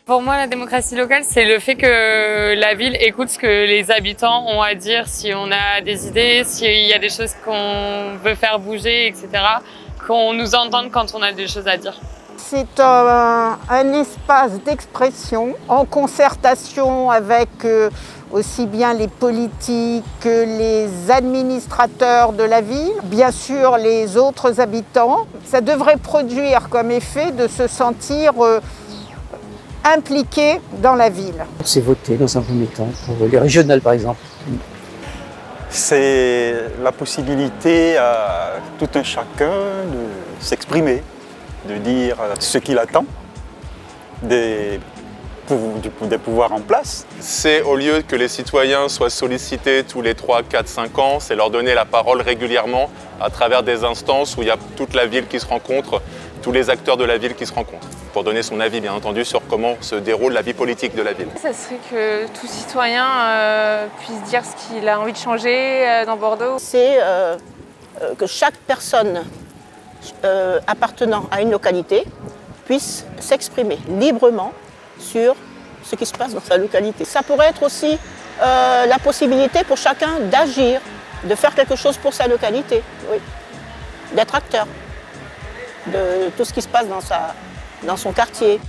Pour moi, la démocratie locale, c'est le fait que la ville écoute ce que les habitants ont à dire, si on a des idées, s'il y a des choses qu'on veut faire bouger, etc. Qu'on nous entende quand on a des choses à dire. C'est un espace d'expression en concertation avec aussi bien les politiques que les administrateurs de la ville, bien sûr les autres habitants. Ça devrait produire comme effet de se sentir impliqué dans la ville. C'est voter dans un premier temps, pour les régionales par exemple. C'est la possibilité à tout un chacun de s'exprimer, de dire ce qu'il attend des pouvoirs en place. C'est au lieu que les citoyens soient sollicités tous les 3, 4, 5 ans, c'est leur donner la parole régulièrement à travers des instances où il y a toute la ville qui se rencontre, tous les acteurs de la ville qui se rencontrent, pour donner son avis bien entendu sur comment se déroule la vie politique de la ville. Ça serait que tout citoyen puisse dire ce qu'il a envie de changer dans Bordeaux. C'est que chaque personne appartenant à une localité puisse s'exprimer librement sur ce qui se passe dans sa localité. Ça pourrait être aussi la possibilité pour chacun d'agir, de faire quelque chose pour sa localité, oui, d'être acteur de tout ce qui se passe dans son quartier.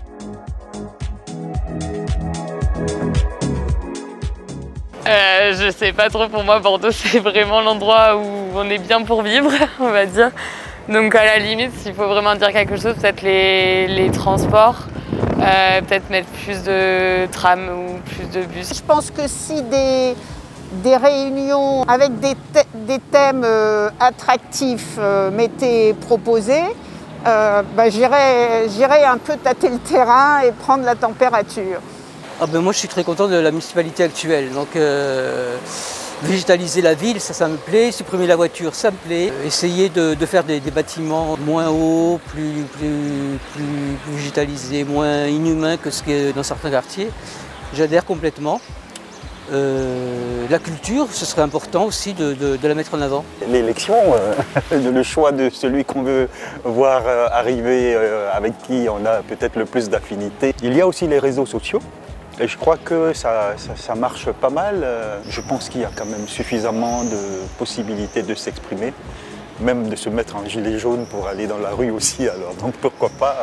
Je sais pas trop, pour moi Bordeaux c'est vraiment l'endroit où on est bien pour vivre, on va dire. Donc à la limite, s'il faut vraiment dire quelque chose, peut-être les transports, peut-être mettre plus de trams ou plus de bus. Je pense que si des réunions avec des thèmes attractifs m'étaient proposés, j'irais un peu tâter le terrain et prendre la température. Moi je suis très content de la municipalité actuelle. Donc végétaliser la ville, ça me plaît. Supprimer la voiture, ça me plaît. Essayer de faire des bâtiments moins hauts, plus végétalisés, moins inhumains que ce qui est dans certains quartiers. J'adhère complètement. La culture, ce serait important aussi de la mettre en avant. L'élection, le choix de celui qu'on veut voir arriver, avec qui on a peut-être le plus d'affinité. Il y a aussi les réseaux sociaux. Et je crois que ça marche pas mal. Je pense qu'il y a quand même suffisamment de possibilités de s'exprimer, même de se mettre en gilet jaune pour aller dans la rue aussi. Alors donc pourquoi pas.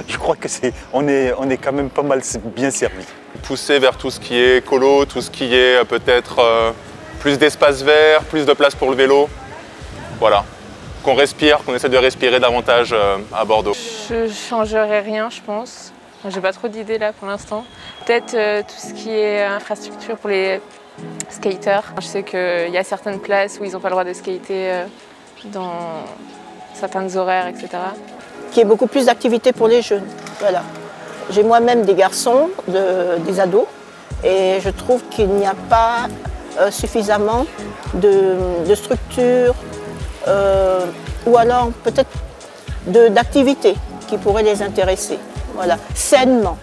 Je crois que on est quand même pas mal bien servi. Pousser vers tout ce qui est écolo, tout ce qui est peut-être plus d'espace vert, plus de place pour le vélo. Voilà, qu'on respire, qu'on essaie de respirer davantage à Bordeaux. Je changerais rien, je pense. J'ai pas trop d'idées là pour l'instant. Peut-être tout ce qui est infrastructure pour les skaters. Je sais qu'il y a certaines places où ils n'ont pas le droit de skater dans certaines horaires, etc. Qu'il y ait beaucoup plus d'activités pour les jeunes. Voilà. J'ai moi-même des garçons, des ados, et je trouve qu'il n'y a pas suffisamment de structures ou alors peut-être d'activités qui pourraient les intéresser. Voilà, sainement.